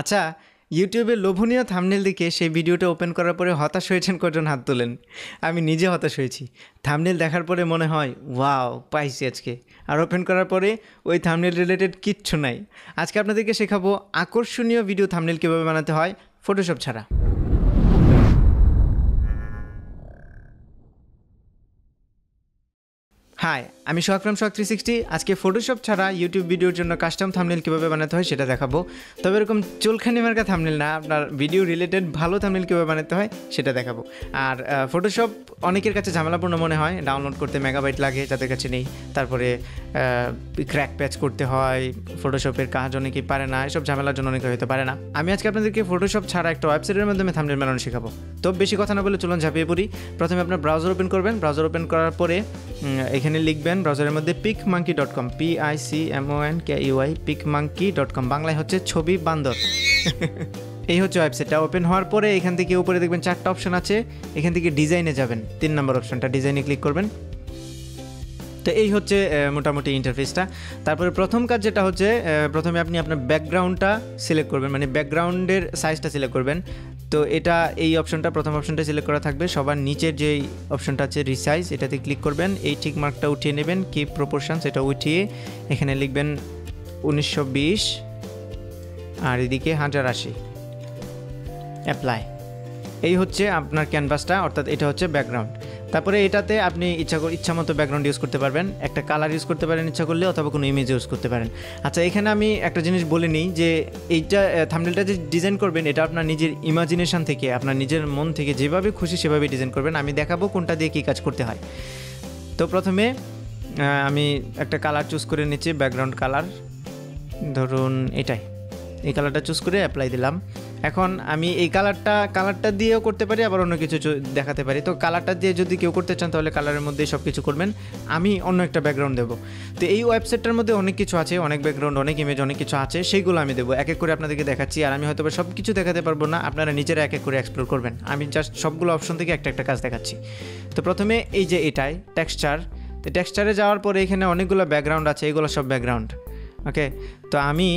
আচ্ছা, ইউটিউবে লোভনীয় থাম্বনেল দেখে সেই ভিডিওটা ওপেন করার পরে হতাশ হয়েছেন কজন হাত তোলেন? আমি নিজে হতাশ হয়েছি। থাম্বনেল দেখার পরে মনে হয় ওয়াও পাইছি আজকে, আর ওপেন করার পরে ওই থাম্বনেল রিলেটেড কিচ্ছু নাই। আজকে আপনাদেরকে শেখাবো আকর্ষণীয় ভিডিও থাম্বনেল কীভাবে বানাতে হয় ফটোশপ ছাড়া। হাই, আমি সোহাগ ফ্রম সোহাগ 360। আজকে ফটোশপ ছাড়া ইউটিউব ভিডিওর জন্য কাস্টম থাম্বনেল কীভাবে বানাতে হয় সেটা দেখাবো। তবে এরকম চুলখানি মার্কা থাম্বনেল না, আপনার ভিডিও রিলেটেড ভালো থাম্বনেল কীভাবে বানাতে হয় সেটা দেখাবো। আর ফটোশপ অনেকের কাছে ঝামেলাপূর্ণ মনে হয়, ডাউনলোড করতে মেগাবাইট লাগে, যাদের কাছে নেই। তারপরে ক্র্যাক প্যাচ করতে হয়, ফটোশপের কাজ অনেকেই পারে না, এসব ঝামেলার জন্য অনেকে হতে পারে না। আমি আজকে আপনাদেরকে ফটোশপ ছাড়া একটা ওয়েবসাইটের মাধ্যমে থাম্বনেল বানানো শেখাবো। তো বেশি কথা না বলে চলুন ঝাঁপিয়ে পড়ি। প্রথমে আপনার ব্রাউজার ওপেন করবেন। ব্রাউজার ওপেন করার পরে এখানে লিখবেন ব্রাউজারের মধ্যে picmonkey.com, PICMONKEY, picmonkey.com, বাংলায় হচ্ছে ছবি বান্দর। এই হচ্ছে ওয়েবসাইটটা। ওপেন হওয়ার পরে এখান থেকে উপরে দেখবেন 4টা অপশন আছে, এখান থেকে ডিজাইনে যাবেন, 3 নম্বর অপশনটা, ডিজাইনে ক্লিক করবেন। তো এই হচ্ছে মোটামুটি ইন্টারফেসটা। তারপরে প্রথম কাজ যেটা হচ্ছে, প্রথমে আপনি আপনার ব্যাকগ্রাউন্ডটা সিলেক্ট করবেন, মানে ব্যাকগ্রাউন্ডের সাইজটা সিলেক্ট করবেন। তো এটা এই অপশনটা, প্রথম অপশনটা সিলেক্ট করা থাকবে। সবার নিচের যে অপশনটা আছে রিসাইজ, এটাতে ক্লিক করবেন। এই টিক মার্কটা উঠিয়ে নেবেন, কিপ প্রপোর্শনস এটা উঠিয়ে এখানে লিখবেন 1920 আর এদিকে 1080, অ্যাপ্লাই। এই হচ্ছে আপনার ক্যানভাসটা, অর্থাৎ এটা হচ্ছে ব্যাকগ্রাউন্ড। তারপরে এটাতে আপনি ইচ্ছা মতো ব্যাকগ্রাউন্ড ইউজ করতে পারবেন, একটা কালার ইউজ করতে পারেন ইচ্ছা করলে, অথবা কোনো ইমেজ ইউজ করতে পারেন। আচ্ছা, এখানে আমি একটা জিনিস বলে নিই যে এইটা থাম্বনেলটা যে ডিজাইন করবেন, এটা আপনার নিজের ইমাজিনেশন থেকে, আপনার নিজের মন থেকে যেভাবে খুশি সেভাবে ডিজাইন করবেন। আমি দেখাবো কোনটা দিয়ে কী কাজ করতে হয়। তো প্রথমে আমি একটা কালার চুজ করে নিচ্ছি, ব্যাকগ্রাউন্ড কালার, ধরুন এটাই, এই কালারটা চুজ করে অ্যাপ্লাই দিলাম। এখন আমি এই কালারটা দিয়েও করতে পারি, আবার অন্য কিছু দেখাতে পারি। তো কালারটা দিয়ে যদি কেউ করতে চান তাহলে কালারের মধ্যে সব কিছু করবেন, আমি অন্য একটা ব্যাকগ্রাউন্ড দেবো। তো এই ওয়েবসাইটটার মধ্যে অনেক কিছু আছে, অনেক ব্যাকগ্রাউন্ড, অনেক ইমেজ, অনেক কিছু আছে, সেইগুলো আমি দেবো। এক এক করে আপনাদেরকে দেখাচ্ছি, আর আমি হয়তো সব কিছু দেখাতে পারবো না, আপনারা নিজেরা এক এক করে এক্সপ্লোর করবেন। আমি জাস্ট সবগুলো অপশন থেকে একটা একটা কাজ দেখাচ্ছি। তো প্রথমে এই যে এটাই টেক্সচার, তো টেক্সচারে যাওয়ার পরে এখানে অনেকগুলো ব্যাকগ্রাউন্ড আছে, এগুলো সব ব্যাকগ্রাউন্ড। ওকে, তো আমি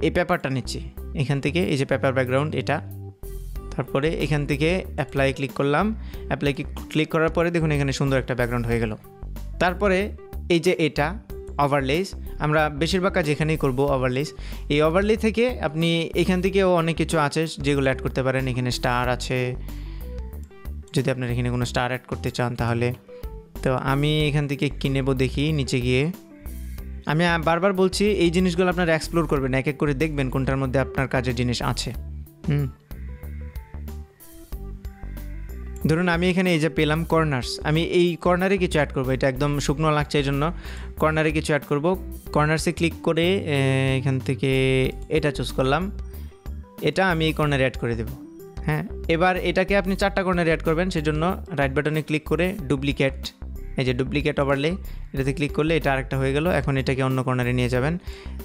এই পেপারটা নিচ্ছি এখান থেকে, এই যে পেপার ব্যাকগ্রাউন্ড এটা। তারপরে এখান থেকে অ্যাপ্লাই ক্লিক করলাম। অ্যাপ্লাই ক্লিক করার পরে দেখুন এখানে সুন্দর একটা ব্যাকগ্রাউন্ড হয়ে গেল। তারপরে এই যে এটা ওভারলেস, আমরা বেশিরভাগ কাজ এখানেই করব, ওভারলেস। এই ওভারলে থেকে আপনি এখান থেকেও অনেক কিছু আছে যেগুলো অ্যাড করতে পারেন। এখানে স্টার আছে, যদি আপনার এখানে কোনো স্টার অ্যাড করতে চান তাহলে। তো আমি এখান থেকে কি নেব দেখি, নিচে গিয়ে। আমি বারবার বলছি এই জিনিসগুলো আপনারা এক্সপ্লোর করবেন, এক এক করে দেখবেন কোনটার মধ্যে আপনার কাজের জিনিস আছে। ধরুন আমি এখানে এই যে পেলাম কর্নার্স, আমি এই কর্নারে কিছু অ্যাড করবো, এটা একদম শুকনো লাগছে এই জন্য কর্নারে কিছু অ্যাড করব। কর্নার্সে ক্লিক করে এখান থেকে এটা চুজ করলাম, এটা আমি এই কর্নারে অ্যাড করে দেব। হ্যাঁ, এবার এটাকে আপনি 4টা কর্নারে অ্যাড করবেন, সেজন্য রাইট বাটনে ক্লিক করে ডুপ্লিকেট, এই যে ডুপ্লিকেট ওভারলে, এটাতে ক্লিক করলে এটা আরেকটা হয়ে গেল। এখন এটাকে অন্য কর্নারে নিয়ে যাবেন,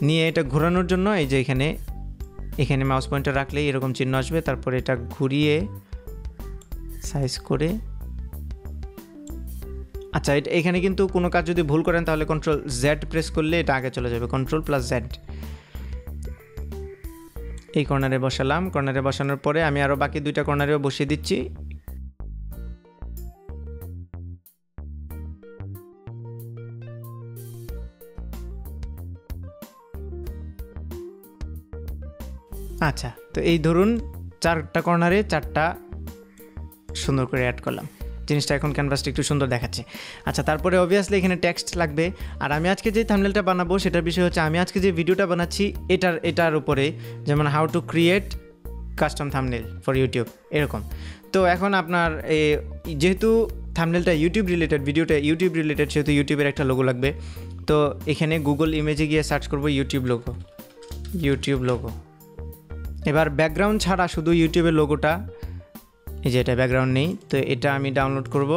নিয়ে এটা ঘোরানোর জন্য এই যে এখানে মাউস পয়েন্টার রাখলেই এরকম চিহ্ন আসবে। তারপরে এটা ঘুরিয়ে সাইজ করে, আচ্ছা এখানে কিন্তু কোনো কাজ যদি ভুল করেন তাহলে Ctrl+Z প্রেস করলে এটা আগে চলে যাবে, Ctrl+Z। এই কর্নারে বসালাম, কর্নারে বসানোর পরে আমি আরও বাকি 2টা কর্নারেও বসিয়ে দিচ্ছি। আচ্ছা, তো এই ধরুন 4টা কর্নারে 4টা সুন্দর করে অ্যাড করলাম, জিনিসটা এখন ক্যানভাসটা একটু সুন্দর দেখাচ্ছে। আচ্ছা, তারপরে অবভিয়াসলি এখানে টেক্সট লাগবে। আর আমি আজকে যে থাম্বনেলটা বানাবো সেটার বিষয় হচ্ছে, আমি আজকে যে ভিডিওটা বানাচ্ছি এটার উপরে, যেমন how to create custom thumbnail for YouTube, এরকম। তো এখন আপনার যেহেতু থাম্বনেলটা ইউটিউব রিলেটেড, ভিডিওটা ইউটিউব রিলেটেড, সেহেতু ইউটিউবের একটা লোগো লাগবে। তো এখানে গুগল ইমেজে গিয়ে সার্চ করবো ইউটিউব লোগো। এবার ব্যাকগ্রাউন্ড ছাড়া শুধু ইউটিউবের লোগোটা, এই যে এটা ব্যাকগ্রাউন্ড নেই, তো এটা আমি ডাউনলোড করব।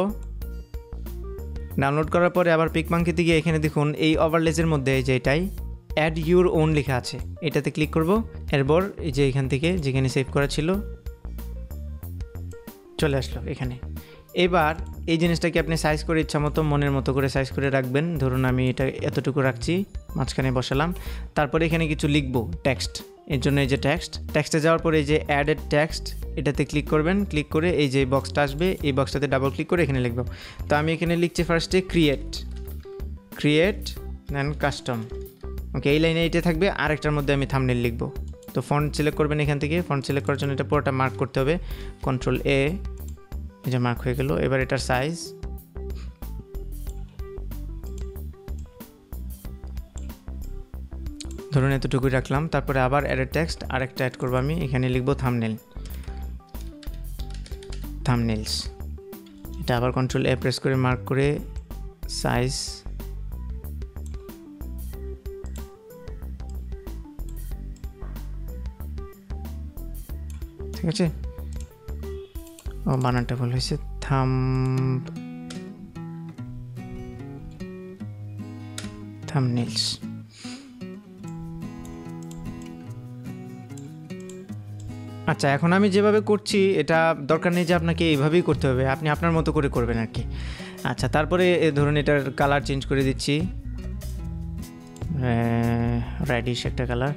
ডাউনলোড করার পরে আবার পিকমাঙ্কিতে গিয়ে এখানে দেখুন এই ওভারলেজের মধ্যে এই যে এটাই অ্যাড ইউর ওন লেখা আছে, এটাতে ক্লিক করব। এরপর এই যে এখান থেকে যেখানে সেভ করা ছিল চলে আসলো এখানে। এবার এই জিনিসটাকে আপনি সাইজ করে ইচ্ছা মতো মনের মতো করে সাইজ করে রাখবেন। ধরুন আমি এটা এতটুকু রাখছি, মাঝখানে বসালাম। তারপরে এখানে কিছু লিখবো, টেক্সট, এর জন্য এই যে টেক্সটে যাওয়ার পরে এই যে অ্যাডেড টেক্সট এটাতে ক্লিক করবেন, ক্লিক করে এই যে বক্সটা আসবে এই বক্সটাতে ডাবল ক্লিক করে এখানে লিখব। তো আমি এখানে লিখছি ফার্স্টে ক্রিয়েট দেন কাস্টম। ওকে, এই লাইনে এইটা থাকবে, আরেকটার মধ্যে আমি থাম্বনেল লিখব। তো ফন্ট সিলেক্ট করবেন এখান থেকে, ফন্ট সিলেক্ট করার জন্য এটা পুরোটা মার্ক করতে হবে, কন্ট্রোল এ, এই যে মার্ক হয়ে গেল। এবার এটার সাইজ ধরুন এতটুকুই রাখলাম। তারপরে আবার অ্যাডেড টেক্সট আরেকটা অ্যাড করবো আমি, এখানে লিখব থাম্বনেলস। এটা আবার কন্ট্রোল এ প্রেস করে মার্ক করে সাইজ ঠিক আছে। ও বানানটা ভুল হয়েছে, থাম্বনেলস। আচ্ছা, এখন আমি যেভাবে করছি এটা দরকার নেই যে আপনাকে এইভাবেই করতে হবে, আপনি আপনার মতো করে করবেন আর কি। আচ্ছা, তারপরে ধরুন এটার কালার চেঞ্জ করে দিচ্ছি, রেডিশ একটা কালার,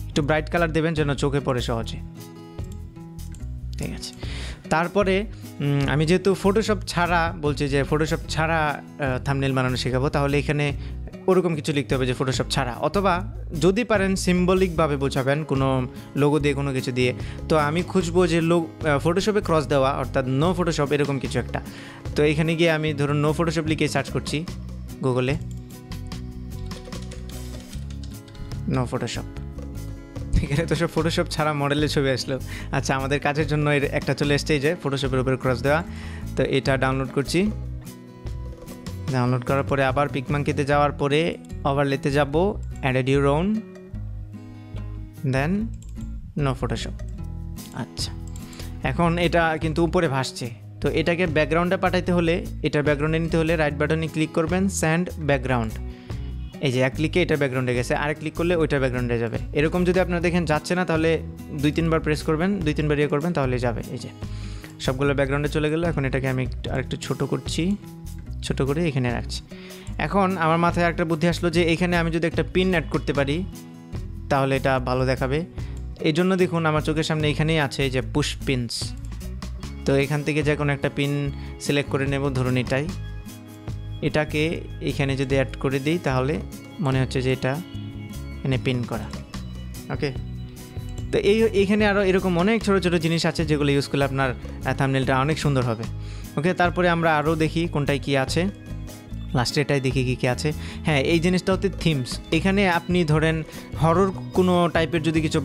একটু ব্রাইট কালার দেবেন যেন চোখে পড়ে সহজে। ঠিক আছে, তারপরে আমি যেহেতু ফটোশপ ছাড়া বলছি যে ফটোশপ ছাড়া থাম্বনেল বানানো শেখাবো, তাহলে এখানে ওরকম কিছু লিখতে হবে যে ফটোশপ ছাড়া, অথবা যদি পারেন সিম্বলিকভাবে বোঝাবেন কোনো লোগো দিয়ে কোনো কিছু দিয়ে। তো আমি খুঁজবো যে ফটোশপে ক্রস দেওয়া অর্থাৎ নো ফটোশপ এরকম কিছু একটা। তো এখানে গিয়ে আমি ধরুন নো ফটোশপ লিখে সার্চ করছি গুগলে, নো ফটোশপ। এখানে তো সব ফটোশপ ছাড়া মডেলের ছবি আসলো। আচ্ছা, আমাদের কাজের জন্য এর একটা চলে এসছে যে ফটোশপের উপরে ক্রস দেওয়া। তো এটা ডাউনলোড করছি, ডাউনলোড করার পরে আবার পিকমাঙ্কিতে যাওয়ার পরে ওভারলেতে যাব, add your own, then no Photoshop. আচ্ছা, এখন এটা কিন্তু উপরে ভাসছে, তো এটাকে ব্যাকগ্রাউন্ডে পাঠাইতে হলে, এটার ব্যাকগ্রাউন্ডে নিতে হলে রাইট বাটনে ক্লিক করবেন, সেন্ড ব্যাকগ্রাউন্ড। এই যে এক ক্লিকে এটা ব্যাকগ্রাউন্ডে গেছে, আরেক ক্লিক করলে ওইটার ব্যাকগ্রাউন্ডে যাবে। এরকম যদি আপনারা দেখেন যাচ্ছে না, তাহলে 2-3 বার প্রেস করবেন, 2-3 বার ইয়ে করবেন, তাহলে যাবে। এই যে সবগুলো ব্যাকগ্রাউন্ডে চলে গেল। এখন এটাকে আমি আরেকটু ছোট করছি, ছোট করে এখানে রাখছি। এখন আমার মাথায় একটা বুদ্ধি আসলো যে এখানে আমি যদি একটা পিন অ্যাড করতে পারি তাহলে এটা ভালো দেখাবে। এই জন্য দেখুন আমার চোখের সামনে এখানেই আছে যে পুশ পিনস। তো এখান থেকে যে কোনো একটা পিন সিলেক্ট করে নেব, ধরুন এটাকে এখানে যদি অ্যাড করে দিই তাহলে মনে হচ্ছে যে এটা এখানে পিন করা। ওকে, তো এইখানে আরও এরকম অনেক ছোটো ছোটো জিনিস আছে যেগুলো ইউজ করলে আপনার থাম্বনেলটা অনেক সুন্দর হবে। ওকে, তারপরে আমরা আরও দেখি কোনটায় কী আছে, লাস্টে এটাই দেখি কী আছে। হ্যাঁ, এই জিনিসটা হচ্ছে থিমস। এখানে আপনি ধরেন হরর কোনো টাইপের যদি কিছু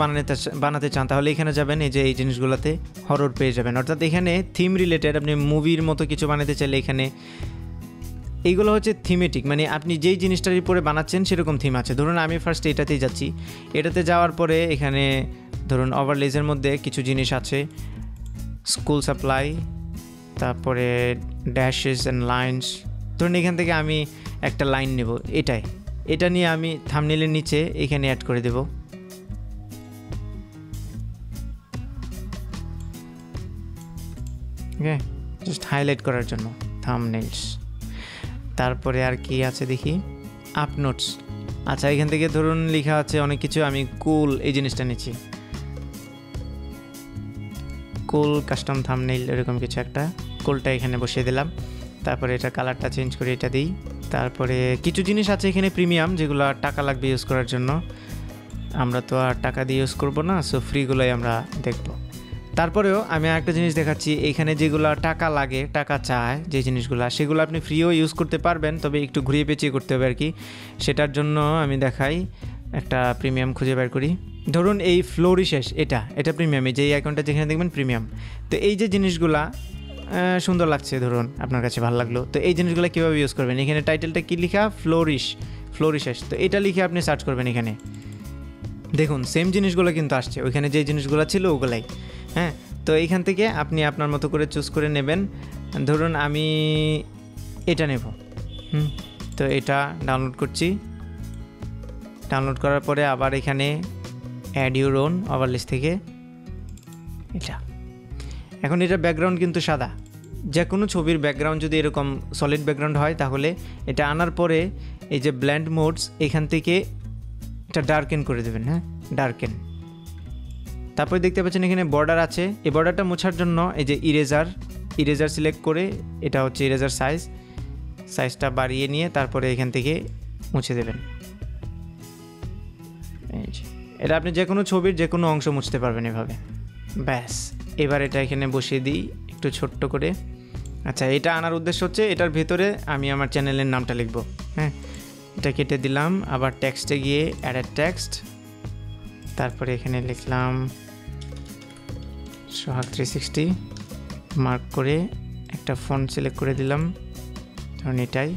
বানাতে চান তাহলে এখানে যাবেন, এই যে এই জিনিসগুলোতে হরর পেয়ে যাবেন। অর্থাৎ এখানে থিম রিলেটেড আপনি মুভির মতো কিছু বানাতে চাইলে এখানে এইগুলো হচ্ছে থিমেটিক, মানে আপনি যেই জিনিসটার উপরে বানাচ্ছেন সেরকম থিম আছে। ধরুন আমি ফার্স্ট এটাতেই যাচ্ছি, এটাতে যাওয়ার পরে এখানে ধরুন ওভারলেজের মধ্যে কিছু জিনিস আছে, স্কুল সাপ্লাই, তারপরে ড্যাশেস অ্যান্ড লাইনস। ধরুন এখান থেকে আমি একটা লাইন নেব, এটা নিয়ে আমি থাম্বনেলের নিচে এখানে অ্যাড করে দেব। ওকে, জাস্ট হাইলাইট করার জন্য থাম্বনেলস। তারপরে আর কি আছে দেখি, আপ নোটস। আচ্ছা, এখান থেকে ধরুন লেখা আছে অনেক কিছু, আমি কুল এই জিনিসটা নিচ্ছি, কুল কাস্টম থাম্বনেল এরকম কিছু একটা, কুলটা এখানে বসিয়ে দিলাম। তারপরে এটা কালারটা চেঞ্জ করে এটা দিই। তারপরে কিছু জিনিস আছে এখানে প্রিমিয়াম, যেগুলো টাকা লাগবে ইউজ করার জন্য, আমরা তো আর টাকা দিয়ে ইউজ করবো না, সো ফ্রিগুলোই আমরা দেখব। তারপরেও আমি একটা জিনিস দেখাচ্ছি, এখানে যেগুলো টাকা লাগে, টাকা চায় যে জিনিসগুলো, সেগুলো আপনি ফ্রিও ইউজ করতে পারবেন, তবে একটু ঘুরিয়ে পেঁচিয়ে করতে হবে আর কি। সেটার জন্য আমি দেখাই, একটা প্রিমিয়াম খুঁজে বের করি। ধরুন এই ফ্লোরিশেষ, এটা প্রিমিয়াম, এই যে এই আইকনটা যেখানে দেখবেন প্রিমিয়াম। তো এই যে জিনিসগুলা সুন্দর লাগছে, ধরুন আপনার কাছে ভালো লাগলো, তো এই জিনিসগুলো কীভাবে ইউজ করবেন, এখানে টাইটেলটা কী লেখা, ফ্লোরিশেষ। তো এটা লিখে আপনি সার্চ করবেন, এখানে দেখুন সেম জিনিসগুলো কিন্তু আসছে, ওইখানে যে জিনিসগুলো ছিল ওগুলাই। হ্যাঁ, তো এইখান থেকে আপনি আপনার মতো করে চুজ করে নেবেন। ধরুন আমি এটা নেব, তো এটা ডাউনলোড করছি। ডাউনলোড করার পরে আবার এখানে অ্যাড ইউর ওন ওভারলিস্ট থেকে এটা। এখন এটা ব্যাকগ্রাউন্ড কিন্তু সাদা, যে কোনো ছবির ব্যাকগ্রাউন্ড যদি এরকম সলিড ব্যাকগ্রাউন্ড হয় তাহলে এটা আনার পরে এই যে ব্ল্যান্ড মোডস, এখান থেকে এটা ডার্কেন করে দেবেন, হ্যাঁ ডার্কেন। তারপরে দেখতে পাচ্ছেন এখানে বর্ডার আছে, এই বর্ডারটা মোছার জন্য এই যে ইরেজার সিলেক্ট করে এটা হচ্ছে ইরেজার সাইজটা বাড়িয়ে নিয়ে তারপরে এখান থেকে মুছে দেবেন। এটা আপনি যে কোনো ছবির যে কোনো অংশ মুছতে পারবেন এভাবে। ব্যাস, এবার এটা এখানে বসিয়ে দিই একটু ছোট্ট করে। আচ্ছা, এটা আনার উদ্দেশ্য হচ্ছে এটার ভেতরে আমি আমার চ্যানেলের নামটা লিখব। হ্যাঁ, এটা কেটে দিলাম, আবার টেক্সটে গিয়ে অ্যাড টেক্সট, তারপরে এখানে লিখলাম সোহাগ 360, মার্ক করে একটা ফন্ট সিলেক্ট করে দিলাম, ধরুন এটাই।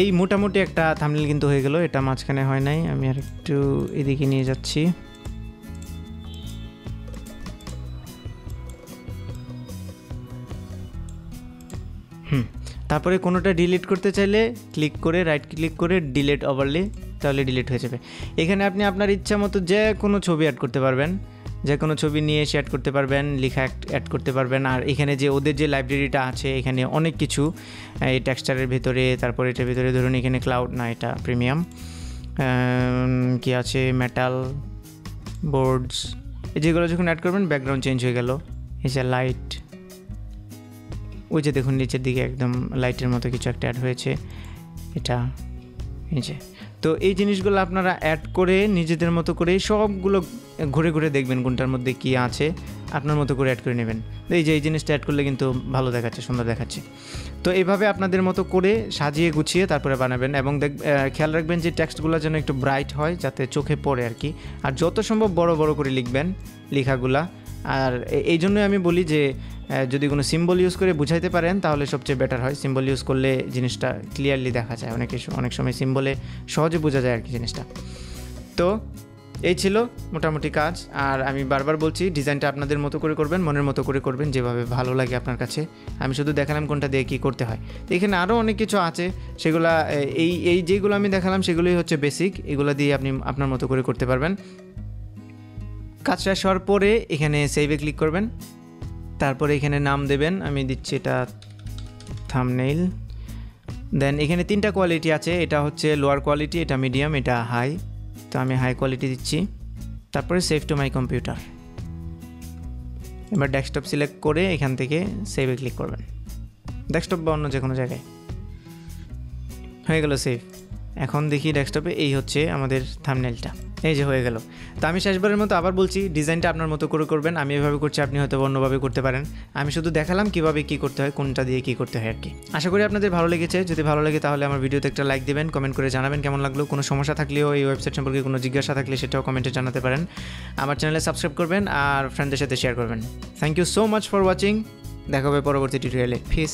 এই মোটামুটি একটা থাম্বনেল কিন্তু হয়ে গেল। এটা মাঝখানে হয় নাই, আমি আর একটু এদিকে নিয়ে যাচ্ছি। তারপরে কোনোটা ডিলিট করতে চাইলে ক্লিক করে রাইট ক্লিক করে ডিলিট ওভারলে, তাহলে ডিলিট হয়ে যাবে। এখানে আপনি আপনার ইচ্ছা মতো যে কোনো ছবি অ্যাড করতে পারবেন, যে কোনো ছবি নিয়ে এসে অ্যাড করতে পারবেন, লেখা অ্যাড করতে পারবেন। আর এখানে যে ওদের যে লাইব্রেরিটা আছে এখানে অনেক কিছু এই টেক্সচারের ভিতরে, তারপরে এটার ভিতরে ধরুন এখানে ক্লাউড না, এটা প্রিমিয়াম কি আছে, মেটাল বোর্ডস, যেগুলো যখন অ্যাড করবেন ব্যাকগ্রাউন্ড চেঞ্জ হয়ে গেল। এই যে লাইট, ওই যে দেখুন নিচের দিকে একদম লাইটের মতো কিছু একটা অ্যাড হয়েছে, এটা এই যে। তো এই জিনিসগুলো আপনারা অ্যাড করে নিজেদের মতো করে সবগুলো ঘুরে ঘুরে দেখবেন কোনটার মধ্যে কী আছে, আপনার মতো করে অ্যাড করে নেবেন। এই যে এই জিনিসটা অ্যাড করলে কিন্তু ভালো দেখাচ্ছে, সুন্দর দেখাচ্ছে। তো এইভাবে আপনাদের মতো করে সাজিয়ে গুছিয়ে তারপরে বানাবেন, এবং খেয়াল রাখবেন যে টেক্সটগুলো যেন একটু ব্রাইট হয়, যাতে চোখে পড়ে আর কি। আর যত সম্ভব বড় বড় করে লিখবেন লেখাগুলা। আর এই জন্যই আমি বলি যে যদি কোনো সিম্বল ইউজ করে বুঝাইতে পারেন তাহলে সবচেয়ে বেটার হয়। সিম্বল ইউজ করলে জিনিসটা ক্লিয়ারলি দেখা যায়, অনেক সময় সিম্বলে সহজে বোঝা যায় আর কি জিনিসটা। তো এই ছিল মোটামুটি কাজ। আর আমি বারবার বলছি ডিজাইনটা আপনাদের মতো করে করবেন, মনের মতো করে করবেন, যেভাবে ভালো লাগে আপনার কাছে। আমি শুধু দেখালাম কোনটা দিয়ে কী করতে হয়। এখানে আরও অনেক কিছু আছে, সেগুলা এই যেগুলো আমি দেখালাম সেগুলোই হচ্ছে বেসিক, এগুলো দিয়ে আপনি আপনার মতো করে করতে পারবেন। কাজ শেষ হওয়ার পরে এখানে সেভে ক্লিক করবেন, তারপরে এখানে নাম দেবেন, আমি দিচ্ছি এটা থাম্বনেইল। দেন এখানে 3টা কোয়ালিটি আছে, এটা হচ্ছে লোয়ার কোয়ালিটি, এটা মিডিয়াম, এটা হাই। তো আমি হাই কোয়ালিটি দিচ্ছি, তারপরে সেভ টু মাই কম্পিউটার। এবার ডেস্কটপ সিলেক্ট করে এখান থেকে সেভে ক্লিক করবেন, ডেস্কটপ বা অন্য যে কোনো জায়গায়। হয়ে গেল সেভ। এখন দেখি ডেস্কটপে এই হচ্ছে আমাদের থাম্বনেইলটা, এই যে হয়ে গেল। তো আমি শেষবারের মতো আবার বলছি, ডিজাইনটা আপনার মতো করে করবেন। আমি এভাবে করছি, আপনি হয়তো অন্যভাবে করতে পারেন। আমি শুধু দেখালাম কীভাবে কী করতে হয়, কোনটা দিয়ে কী করতে হয় আর কি। আশা করি আপনাদের ভালো লেগেছে। যদি ভালো লাগে তাহলে আমার ভিডিওতে একটা লাইক দেবেন, কমেন্ট করে জানাবেন কেমন লাগলো। কোনো সমস্যা থাকলেও, এই ওয়েবসাইট সম্পর্কে কোনো জিজ্ঞাসা থাকলে সেটাও কমেন্টে জানাতে পারেন। আমার চ্যানেলে সাবস্ক্রাইব করবেন আর ফ্রেন্ডদের সাথে শেয়ার করবেন। Thank you so much for watching. দেখা হবে পরবর্তী টিউটোরিয়ালে। পিস।